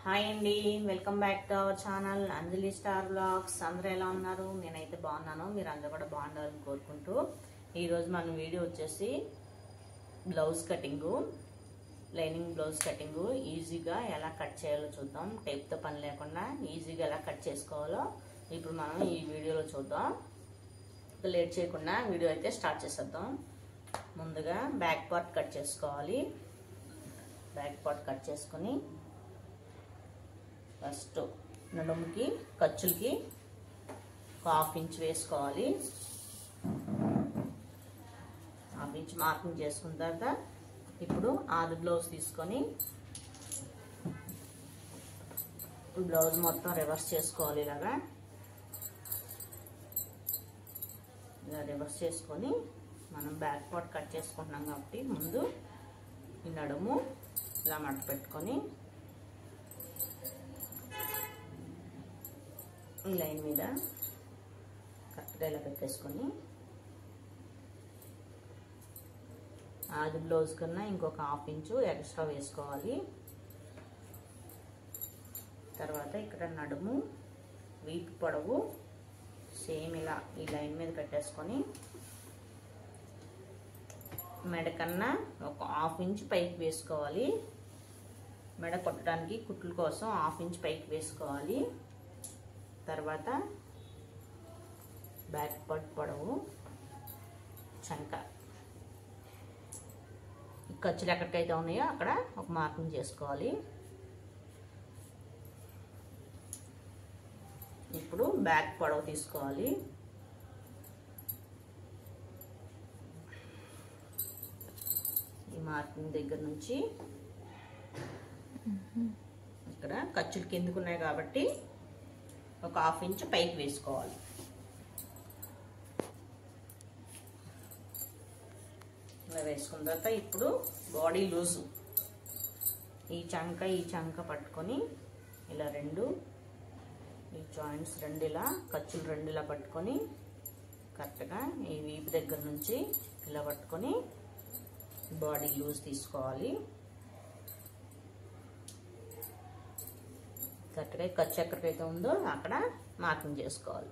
Hi అండి, welcome back to our channel Anjali star blogs. అందరూ ఎలా ఉన్నారు? నేనైతే బాగున్నాను. మీరు అందరూ కూడా బాగుండాలని కోరుకుంటూ ఈరోజు మన వీడియో వచ్చేసి blouse cutting, lining blouse cutting ఈజీగా ఎలా కట్ చేయాలో చూద్దాం. టేప్తో పని లేకుండా ఈజీగా ఎలా కట్ చేసుకోవాలో ఇప్పుడు మనం ఈ వీడియోలో చూద్దాం. లేట్ చేయకుండా వీడియో అయితే స్టార్ట్ చేసేద్దాం. ముందుగా బ్యాక్ పార్ట్ కట్ చేసుకోవాలి. బ్యాక్ పార్ట్ కట్ చేసుకుని ఫస్ట్ నడుముకి ఖర్చులకి ఒక హాఫ్ ఇంచ్ వేసుకోవాలి. హాఫ్ ఇంచ్ మార్కింగ్ చేసుకున్న తర్వాత ఇప్పుడు ఆది బ్లౌజ్ తీసుకొని బ్లౌజ్ మొత్తం రివర్స్ చేసుకోవాలి. ఇలా రివర్స్ చేసుకొని మనం బ్యాక్ పార్ట్ కట్ చేసుకుంటున్నాం కాబట్టి ముందు ఈ నడుము ఇలా మడత పెట్టుకొని ఈ లైన్ మీద కరెక్ట్గా ఇలా పెట్టేసుకొని ఆది బ్లౌజ్ కన్నా ఇంకొక హాఫ్ ఇంచు ఎక్స్ట్రా వేసుకోవాలి. తర్వాత ఇక్కడ నడుము వీపు పొడవు సేమ్ ఇలా ఈ లైన్ మీద పెట్టేసుకొని మెడ కన్నా ఒక హాఫ్ ఇంచ్ పైకి వేసుకోవాలి. మెడ కొట్టడానికి కుట్ల కోసం హాఫ్ ఇంచ్ పైకి వేసుకోవాలి. తర్వాత బ్యాక్ పార్ట్ పొడవు చంక ఖర్చులు ఎక్కడికైతే ఉన్నాయో అక్కడ ఒక మార్కింగ్ చేసుకోవాలి. ఇప్పుడు బ్యాక్ పొడవు తీసుకోవాలి. ఈ మార్కింగ్ దగ్గర నుంచి ఇక్కడ ఖర్చులు కిందకు ఉన్నాయి కాబట్టి ఒక హాఫ్ ఇంచ్ పైకి వేసుకోవాలి. ఇలా వేసుకున్న తర్వాత ఇప్పుడు బాడీ లూజు ఈ చంక పట్టుకొని ఇలా రెండు ఈ జాయింట్స్ రెండు ఇలా ఖర్చులు రెండు ఇలా పట్టుకొని కరెక్ట్గా ఈ వీపు దగ్గర నుంచి ఇలా పట్టుకొని బాడీ లూజ్ తీసుకోవాలి. కరెక్ట్గా ఖర్చు ఎక్కడికైతే ఉందో అక్కడ మార్కింగ్ చేసుకోవాలి.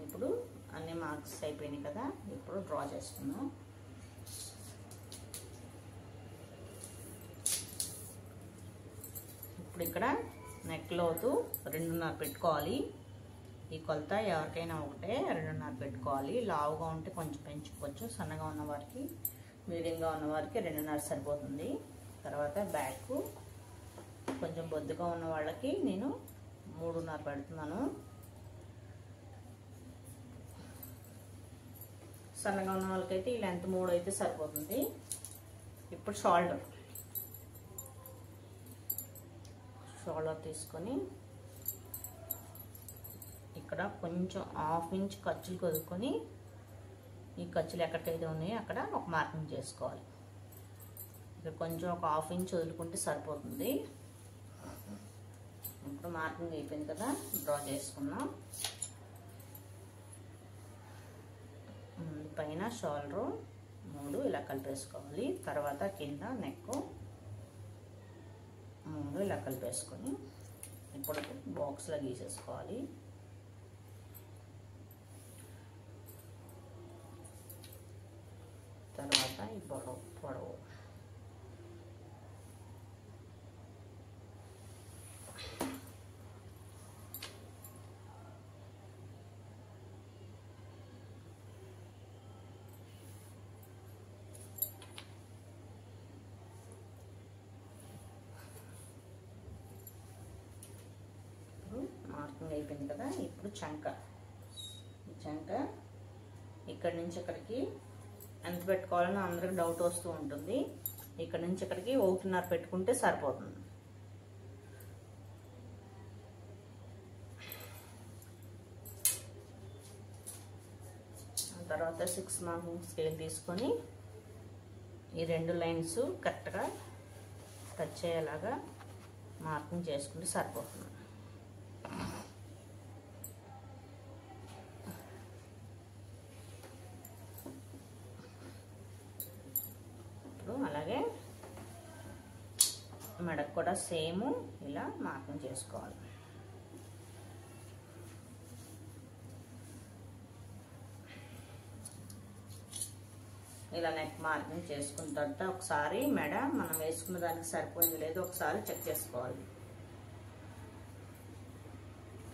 ఇప్పుడు అన్ని మార్క్స్ అయిపోయినాయి కదా, ఇప్పుడు డ్రా చేసుకుందాం. ఇప్పుడు ఇక్కడ నెక్ లోతు 2.5 పెట్టుకోవాలి. ఈ కొలత ఎవరికైనా ఒకటే 2.5 పెట్టుకోవాలి. లావుగా ఉంటే కొంచెం పెంచుకోవచ్చు, సన్నగా ఉన్న వారికి మీడియంగా ఉన్న వారికి 2.5 సరిపోతుంది. తర్వాత బ్యాక్ కొంచెం బొద్దుగా ఉన్న వాళ్ళకి నేను 3.5 పెడుతున్నాను. సన్నగా ఉన్న వాళ్ళకైతే ఈ లెంత్ 3 అయితే సరిపోతుంది. ఇప్పుడు షోల్డర్ తీసుకొని ఇక్కడ కొంచెం హాఫ్ ఇంచ్ ఖర్చులు కొదుకొని ఈ ఖర్చులు ఎక్కడికైతే ఉన్నాయో అక్కడ ఒక మార్కింగ్ చేసుకోవాలి. ఇక్కడ కొంచెం ఒక హాఫ్ ఇంచ్ వదులుకుంటే సరిపోతుంది. ఇప్పుడు మార్కింగ్ అయిపోయింది కదా, డ్రా చేసుకున్నాం. పైన షోల్డర్ 3 ఇలా కలిపేసుకోవాలి. తర్వాత కింద నెక్ 3 ఇలా కలిపేసుకొని ఇప్పుడు బాక్స్లో గీసేసుకోవాలి. తర్వాత ఈ పొడవు మార్కింగ్ అయిపోయింది కదా. ఇప్పుడు చంక ఇక్కడి నుంచి ఇక్కడికి ఎంత పెట్టుకోవాలని అందరికి డౌట్ వస్తూ ఉంటుంది. ఇక్కడ నుంచి ఇక్కడికి 1.5 పెట్టుకుంటే సరిపోతుంది. తర్వాత 6 మార్కింగ్ స్కేల్ తీసుకొని ఈ 2 లైన్స్ కరెక్ట్గా టచ్ అయ్యేలాగా మార్కింగ్ చేసుకుంటే సరిపోతుంది. అలాగే మెడకు కూడా సేమ్ ఇలా మార్కింగ్ చేసుకోవాలి. ఇలా నెక్ మార్కింగ్ చేసుకున్న తర్వాత ఒకసారి మెడ మనం వేసుకున్న దానికి సరిపోయింది లేదో ఒకసారి చెక్ చేసుకోవాలి.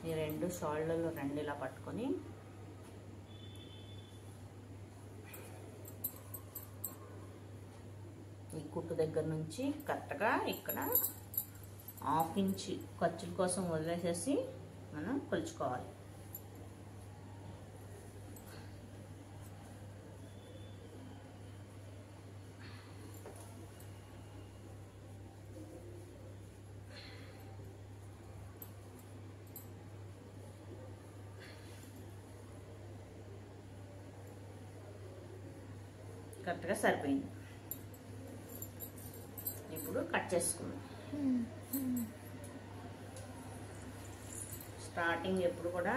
ఈ రెండు షోల్డర్లు రెండు ఇలా పట్టుకొని ఈ కుట్టు దగ్గర నుంచి కరెక్ట్గా ఇక్కడ 1/2 ఇంచ్ ఖర్చుల కోసం వదిలేసేసి మనం కొలుచుకోవాలి. కరెక్ట్గా సరిపోయింది. ఇప్పుడు కట్ చేసుకుందాం. స్టార్టింగ్ ఎప్పుడు కూడా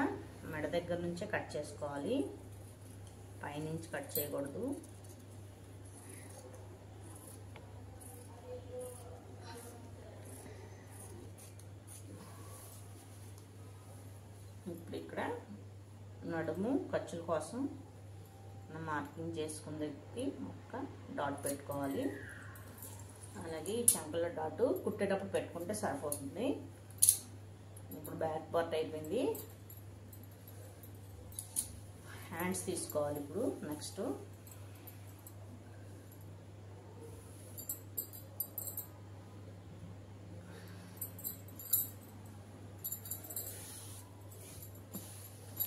మెడ దగ్గర నుంచే కట్ చేసుకోవాలి, పైనుంచి కట్ చేయకూడదు. ఇప్పుడు ఇక్కడ నడుము ఖర్చుల కోసం మార్కింగ్ చేసుకుంది ఒక డాట్ పెట్టుకోవాలి. అలాగే ఈ చంకల డాట్ కుట్టేటప్పుడు పెట్టుకుంటే సరిపోతుంది. ఇప్పుడు బ్యాక్ పార్ట్ అయిపోయింది. హ్యాండ్స్ తీసుకోవాలి. ఇప్పుడు నెక్స్ట్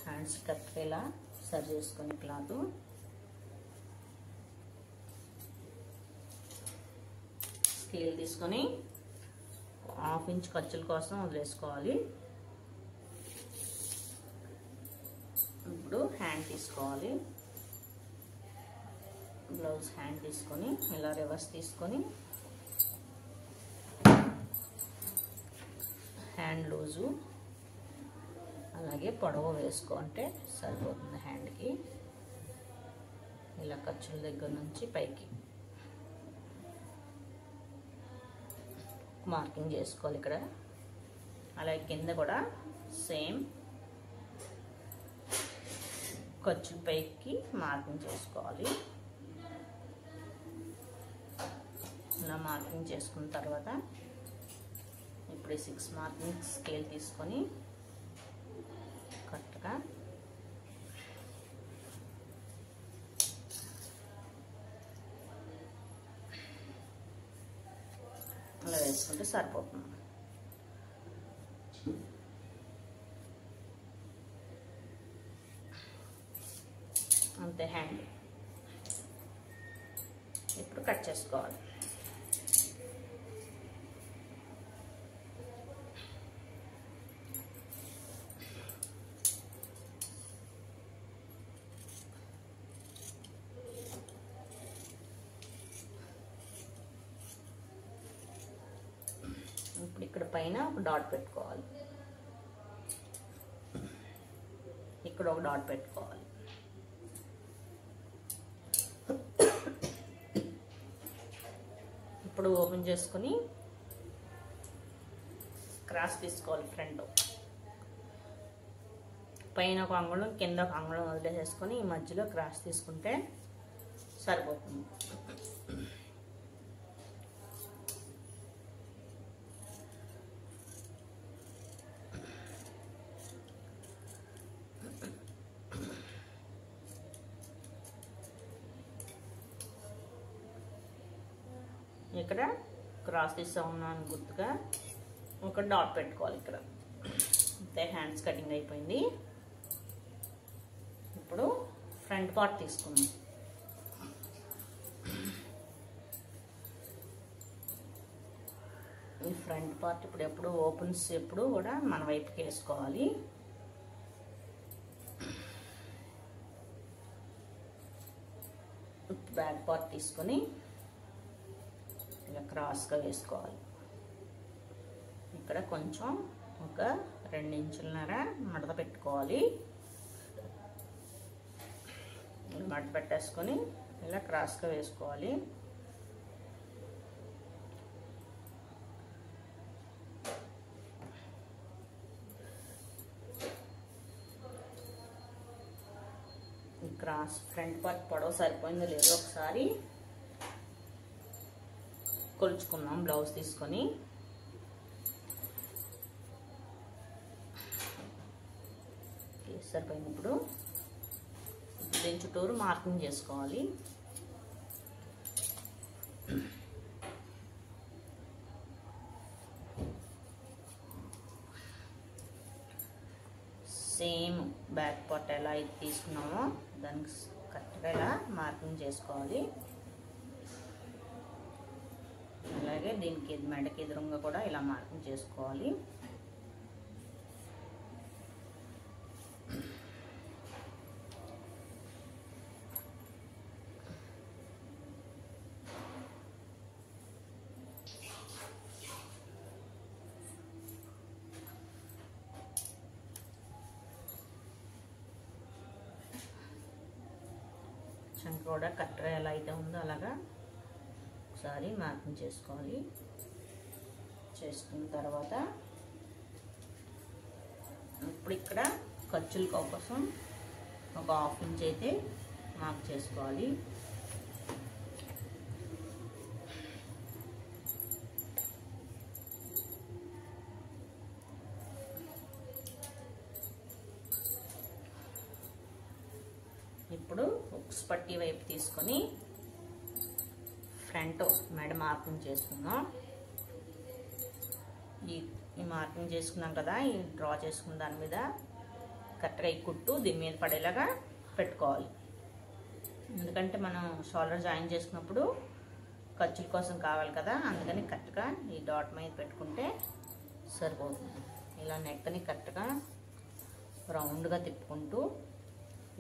హ్యాండ్స్ కరెక్ట్గా ఇలా సరి చేసుకొని క్లాత్ స్కేల్ తీసుకొని 1/2 ఇంచ్ ఖర్చుల కోసం వదిలేసుకోవాలి. ఇప్పుడు హ్యాండ్ తీసుకోవాలి. బ్లౌజ్ హ్యాండ్ తీసుకొని ఇలా రివర్స్ తీసుకొని హ్యాండ్ లూజు అలాగే పొడవు వేసుకుంటే సరిపోతుంది. హ్యాండ్కి ఇలా ఖర్చుల దగ్గర నుంచి పైకి మార్కింగ్ చేసుకోవాలి ఇక్కడ. అలాగే కింద కూడా సేమ్ ఖర్చుల పైకి మార్కింగ్ చేసుకోవాలి. ఇలా మార్కింగ్ చేసుకున్న తర్వాత ఇప్పుడు 6 మార్కింగ్ స్కేల్ తీసుకొని కరెక్ట్గా అలా వేసుకుంటే సరిపోతుంది. అంతే హ్యాండ్. ఇప్పుడు కట్ చేసుకోవాలి. ఇప్పుడు ఇక్కడ పైన ఒక డాట్ పెట్టుకోవాలి, ఇక్కడ ఒక డాట్ పెట్టుకోవాలి. ఇప్పుడు ఓపెన్ చేసుకుని క్రాస్ తీసుకోవాలి. ఫ్రంట్ పైన ఒక అంగుళం కింద ఒక అంగుళం వదిలేసేసుకొని ఈ మధ్యలో క్రాస్ తీసుకుంటే సరిపోతుంది. ఇక్కడ క్రాస్ తీసా ఉన్నాను గుర్తుగా ఒక డాట్ పెట్టుకోవాలి ఇక్కడ. అంతే హ్యాండ్స్ కటింగ్ అయిపోయింది. ఇప్పుడు ఫ్రంట్ పార్ట్ తీసుకుందాం. ఈ ఫ్రంట్ పార్ట్ ఇప్పుడు ఎప్పుడు ఓపెన్స్ ఎప్పుడు కూడా మన వైపుకి వేసుకోవాలి. బ్యాక్ పార్ట్ తీసుకొని ఇలా క్రాస్గా వేసుకోవాలి. ఇక్కడ కొంచెం ఒక 2 ఇంచులన్నర మడత పెట్టుకోవాలి. మడత పెట్టేసుకొని ఇలా క్రాస్గా వేసుకోవాలి. క్రాస్ ఫ్రంట్ పార్ట్ పొడవు సరిపోయిందో లేదో ఒకసారి కొలుచుకుందాం బ్లౌజ్ తీసుకొని. సరిపోయింది. ఇప్పుడు దీని చుట్టూరు మార్కింగ్ చేసుకోవాలి. సేమ్ బ్యాక్ పార్ట్ ఎలా అయితే తీసుకున్నామో దానికి కరెక్ట్గా ఇలా మార్కింగ్ చేసుకోవాలి. అలాగే దీనికి మెడకి ఎదురుగా కూడా ఇలా మార్కింగ్ చేసుకోవాలి. చంక కూడా కరెక్ట్గా ఎలా అయితే ఉందో అలాగా ఒకసారి మార్కింగ్ చేసుకోవాలి. చేసుకున్న తర్వాత ఇప్పుడు ఇక్కడ ఖర్చుల కోసం ఒక 1/2 ఇంచ్ అయితే మార్క్ చేసుకోవాలి. ఇప్పుడు ఉక్స్ పట్టీ వైపు తీసుకొని ఫ్రంట్ మెడ మార్కింగ్ చేసుకుందాం. ఈ మార్కింగ్ చేసుకున్నాం కదా, ఈ డ్రా చేసుకున్న దాని మీద కరెక్ట్గా ఈ కుట్టు దీని మీద పడేలాగా పెట్టుకోవాలి. ఎందుకంటే మనం షోల్డర్ జాయిన్ చేసుకున్నప్పుడు ఖర్చుల కోసం కావాలి కదా, అందుకని కరెక్ట్గా ఈ డాట్ మీద పెట్టుకుంటే సరిపోతుంది. ఇలా నెక్ని కరెక్ట్గా రౌండ్గా తిప్పుకుంటూ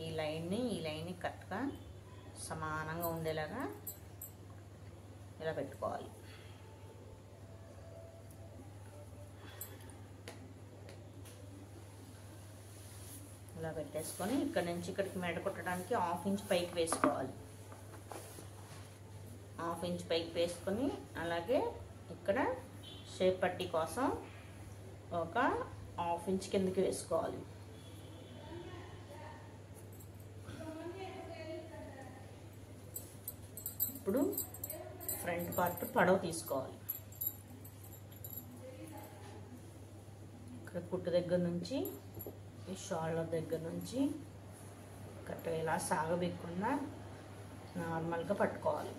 ఈ లైన్ని కరెక్ట్గా సమానంగా ఉండేలాగా ఇలా పెట్టుకోవాలి. ఇలా పెట్టేసుకొని ఇక్కడ నుంచి ఇక్కడికి మెడ కుట్టడానికి 1/2 ఇంచ్ పైకి వేసుకోవాలి. 1/2 ఇంచ్ పైకి వేసుకొని అలాగే ఇక్కడ షేప్ పట్టీ కోసం ఒక 1/2 ఇంచ్ కిందకి వేసుకోవాలి. ఇప్పుడు ఫ్రంట్ పార్ట్ పొడవు తీసుకోవాలి. ఇక్కడ కుట్టు దగ్గర నుంచి ఈ షోల్డర్ దగ్గర నుంచి కరెక్ట్గా ఇలా సాగబెక్కకుండా నార్మల్గా పట్టుకోవాలి.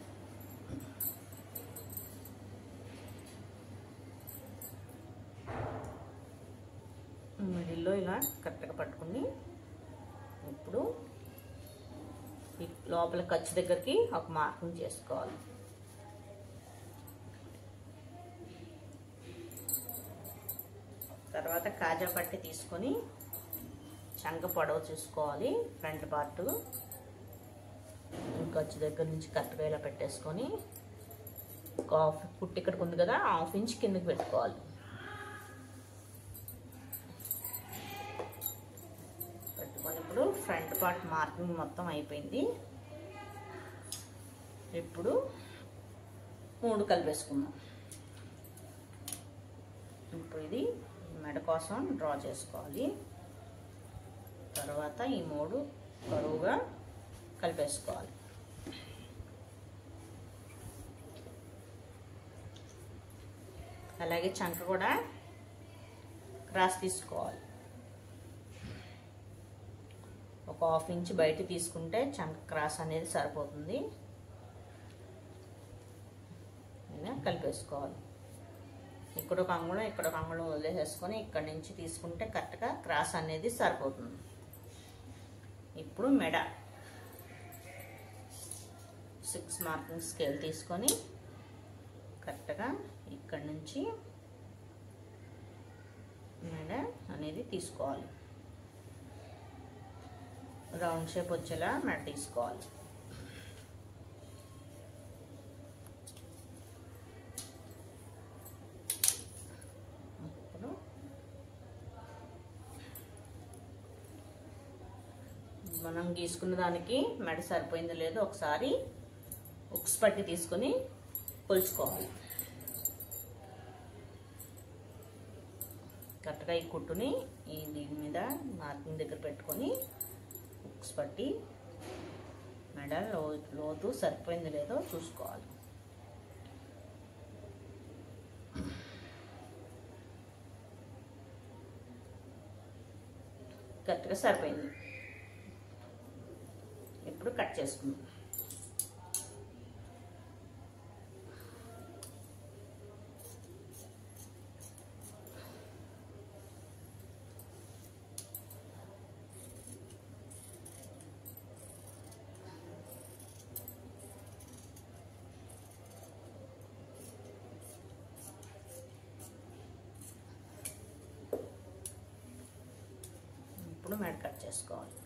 మిడిల్లో ఇలా కరెక్ట్గా పట్టుకుని ఇప్పుడు ఈ లోపల ఖర్చు దగ్గరికి ఒక మార్కింగ్ చేసుకోవాలి. తర్వాత కాజా పట్టి తీసుకొని చంక పొడవు చూసుకోవాలి. ఫ్రంట్ పార్ట్ ఖర్చు దగ్గర నుంచి కరెక్ట్గా ఇలా పెట్టేసుకొని కుట్టు ఇక్కడికి ఉంది కదా 1/2 ఇంచ్ కిందకి పెట్టుకోవాలి. పెట్టుకొని ఇప్పుడు ఫ్రంట్ పార్ట్ మార్కింగ్ మొత్తం అయిపోయింది. ఇప్పుడు 3 కలిపేసుకుందాం. ఇప్పుడు ఇది మెడ కోసం డ్రా చేసుకోవాలి. తర్వాత ఈ 3 బరువుగా కలిపేసుకోవాలి. అలాగే చంక కూడా క్రాస్ తీసుకోవాలి. ఒక 1/2 ఇంచ్ బయట తీసుకుంటే చంక క్రాస్ అనేది సరిపోతుంది. ఇలా కలిపేసుకోవాలి. ఇక్కడ ఒక అంగుళం ఇక్కడ ఒక అంగుళం వదిలేసేసుకొని ఇక్కడ నుంచి తీసుకుంటే కరెక్ట్గా క్రాస్ అనేది సరిపోతుంది. ఇప్పుడు మెడ 6 మార్కింగ్ స్కేల్ తీసుకొని కరెక్ట్గా ఇక్కడ నుంచి మెడ అనేది తీసుకోవాలి. రౌండ్ షేప్ వచ్చేలా మెడ తీసుకోవాలి. మనం గీసుకున్న దానికి మెడ సరిపోయిందో లేదో ఒకసారి ఉక్స్ పట్టి తీసుకొని కొలుచుకోవాలి. కరెక్ట్గా ఈ కుట్టుని దీని మీద మార్కింగ్ దగ్గర పెట్టుకొని ఉక్స్ పట్టి మెడ లోతు సరిపోయింది లేదో చూసుకోవాలి. కరెక్ట్గా సరిపోయింది. ఇప్పుడు కట్ చేసుకుందాం. ఇప్పుడు మెడ కట్ చేసుకోవాలి.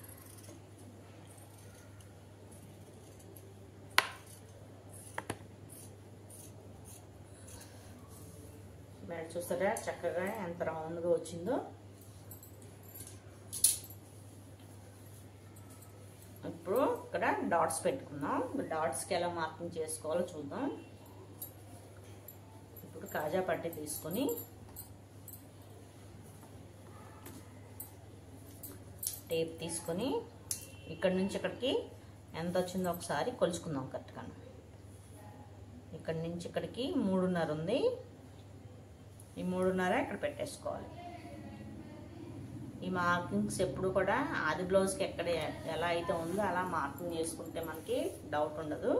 మెడ చూస్తారా చక్కగా ఎంత రౌండ్గా వచ్చిందో. ఇప్పుడు ఇక్కడ డాట్స్ పెట్టుకుందాం. డాట్స్కి ఎలా మార్కింగ్ చేసుకోవాలో చూద్దాం. ఇప్పుడు కాజా పట్టి తీసుకొని టేప్ తీసుకొని ఇక్కడ నుంచి ఇక్కడికి ఎంత వచ్చిందో ఒకసారి కొలుచుకుందాం కరెక్ట్గా. ఇక్కడ నుంచి ఇక్కడికి 3.5 ఉంది. ఈ 3.5 ఇక్కడ పెట్టేసుకోవాలి. ఈ మార్కింగ్స్ ఎప్పుడు కూడా ఆది బ్లౌజ్కి ఎక్కడ ఎలా అయితే ఉందో అలా మార్కింగ్ చేసుకుంటే మనకి డౌట్ ఉండదు.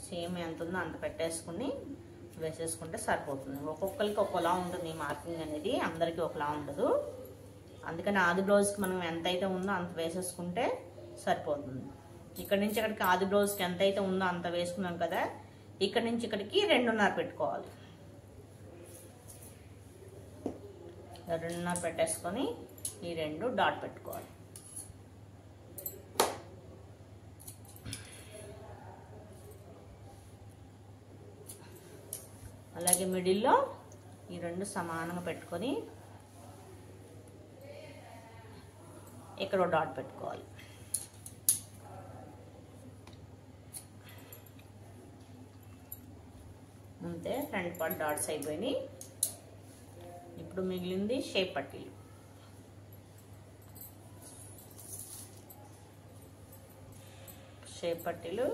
సేమ్ ఎంత ఉందో అంత పెట్టేసుకుని వేసేసుకుంటే సరిపోతుంది. ఒక్కొక్కరికి ఒకలా ఉంటుంది ఈ మార్కింగ్ అనేది, అందరికీ ఒకలా ఉండదు. అందుకని ఆది బ్లౌజ్కి మనం ఎంత అయితే ఉందో అంత వేసేసుకుంటే సరిపోతుంది. ఇక్కడ నుంచి ఇక్కడికి ఆది బ్లౌజ్కి ఎంత అయితే ఉందో అంత వేసుకున్నాం కదా, ఇక్కడ నుంచి ఇక్కడికి 2.5 పెట్టుకోవాలి. 2.5 పెట్టేసుకొని ఈ 2 డాట్ పెట్టుకోవాలి. అలాగే మిడిల్లో ఈ 2 సమానంగా పెట్టుకొని ఇక్కడ డాట్ పెట్టుకోవాలి. అంతే, ఫ్రంట్ పార్ట్ డాట్స్ అయిపోయినాయి. ఇప్పుడు మిగిలింది షేప్ పట్టీలు. షేప్ పట్టీలు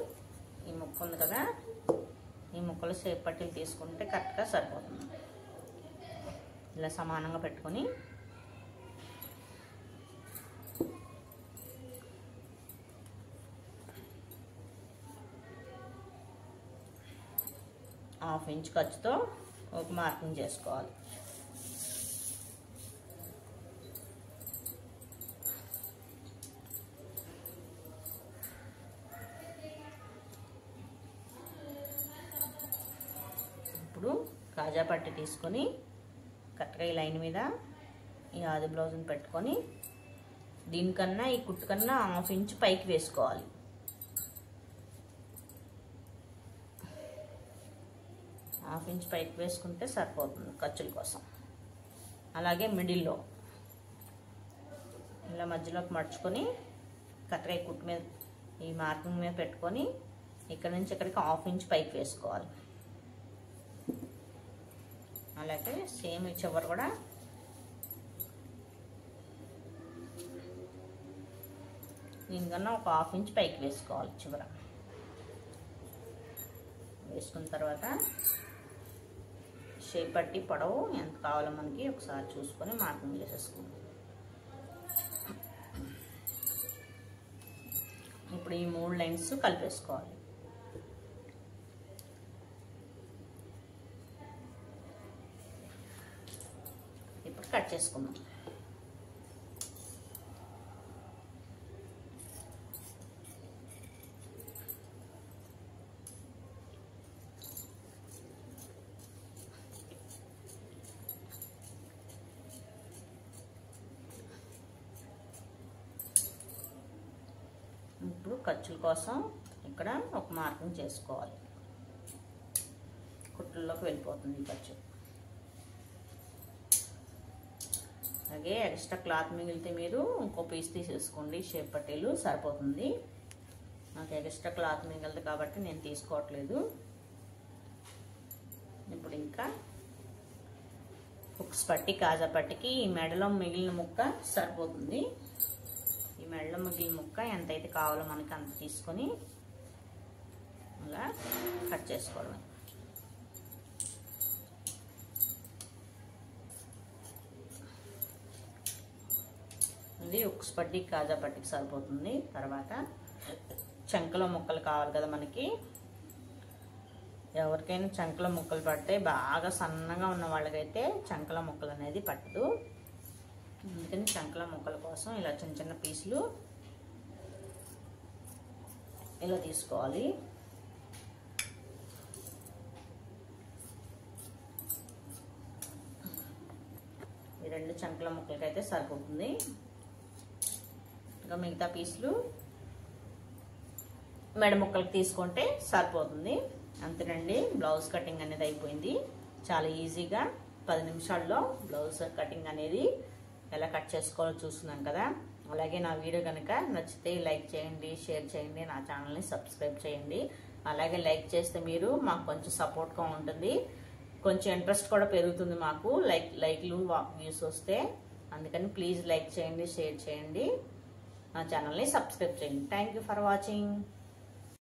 ఈ ముక్క ఉంది కదా, ఈ ముక్కలు షేప్ పట్టీలు తీసుకుంటే కరెక్ట్గా సరిపోతుంది. ఇలా సమానంగా పెట్టుకొని ½ ఇంచ్ ఖర్చుతో ఒక మార్కింగ్ చేసుకోవాలి. ఇప్పుడు కాజా పట్టి తీసుకొని కరెక్ట్గా ఈ లైన్ మీద ఈ ఆది బ్లౌజ్ని పెట్టుకొని దీనికన్నా ఈ కుట్టుకన్నా ½ ఇంచ్ పైకి వేసుకోవాలి. ½ ఇంచ్ పైకి వేసుకుంటే సరిపోతుంది ఖర్చుల కోసం. అలాగే మిడిల్లో ఇలా మధ్యలోకి మడుచుకొని కరెక్ట్గా ఈ కుట్టు మీద ఈ మార్కింగ్ మీద పెట్టుకొని ఇక్కడ నుంచి ఇక్కడికి ½ ఇంచ్ పైకి వేసుకోవాలి. అలాగే సేమ్ ఈ చివరి కూడా దీనికన్నా ఒక ½ ఇంచ్ పైకి వేసుకోవాలి. చివర వేసుకున్న తర్వాత షేప్ పట్టి పొడవు ఎంత కావాలో మనకి ఒకసారి చూసుకొని మార్కింగ్ చేసేసుకుందాం. ఇప్పుడు ఈ 3 లైన్స్ కలిపేసుకోవాలి. ఇప్పుడు కట్ చేసుకుందాం. ఇప్పుడు ఖర్చుల కోసం ఇక్కడ ఒక మార్కింగ్ చేసుకోవాలి. కుట్లలోకి వెళ్ళిపోతుంది ఖర్చు. అలాగే ఎక్స్ట్రా క్లాత్ మిగిలితే మీరు ఇంకో పీస్ తీసేసుకోండి. షేప్ పట్టీలు సరిపోతుంది. నాకు ఎక్స్ట్రా క్లాత్ మిగిలింది కాబట్టి నేను తీసుకోవట్లేదు. ఇప్పుడు ఇంకా హుక్స్ పట్టి కాజా పట్టికి ఈ మెడలో మిగిలిన ముక్క సరిపోతుంది. ఈ ఈ మెడలో మిగిలిన ముక్క ఎంతైతే కావాలో మనకి అంత తీసుకొని అలా కట్ చేసుకోవడమే. ఇది ఉక్స్ పట్టి కాజా పట్టికి సరిపోతుంది. తర్వాత చంకలో ముక్కలు కావాలి కదా మనకి. ఎవరికైనా చంకలో ముక్కలు పడితే బాగా సన్నగా ఉన్న వాళ్ళకైతే చంకల ముక్కలు అనేది పట్టదు. అందుకని చంకల ముక్కల కోసం ఇలా చిన్న చిన్న పీసులు ఇలా తీసుకోవాలి. ఈ 2 చంకల ముక్కలకైతే సరిపోతుంది. ఇంకా మిగతా పీసులు మెడ ముక్కలకు తీసుకుంటే సరిపోతుంది. అంతేనండి, బ్లౌజ్ కటింగ్ అనేది అయిపోయింది. చాలా ఈజీగా 10 నిమిషాల్లో బ్లౌజ్ కటింగ్ అనేది ఎలా కట్ చేసుకోవాలో చూస్తున్నాం కదా. అలాగే నా వీడియో కనుక నచ్చితే లైక్ చేయండి, షేర్ చేయండి, నా ఛానల్ని సబ్స్క్రైబ్ చేయండి. అలాగే లైక్ చేస్తే మీరు మాకు కొంచెం సపోర్ట్గా ఉంటుంది, కొంచెం ఇంట్రెస్ట్ కూడా పెరుగుతుంది మాకు లైక్లు వ్యూస్ వస్తే. అందుకని ప్లీజ్ లైక్ చేయండి, షేర్ చేయండి, నా ఛానల్ని సబ్స్క్రైబ్ చేయండి. Thank you for watching.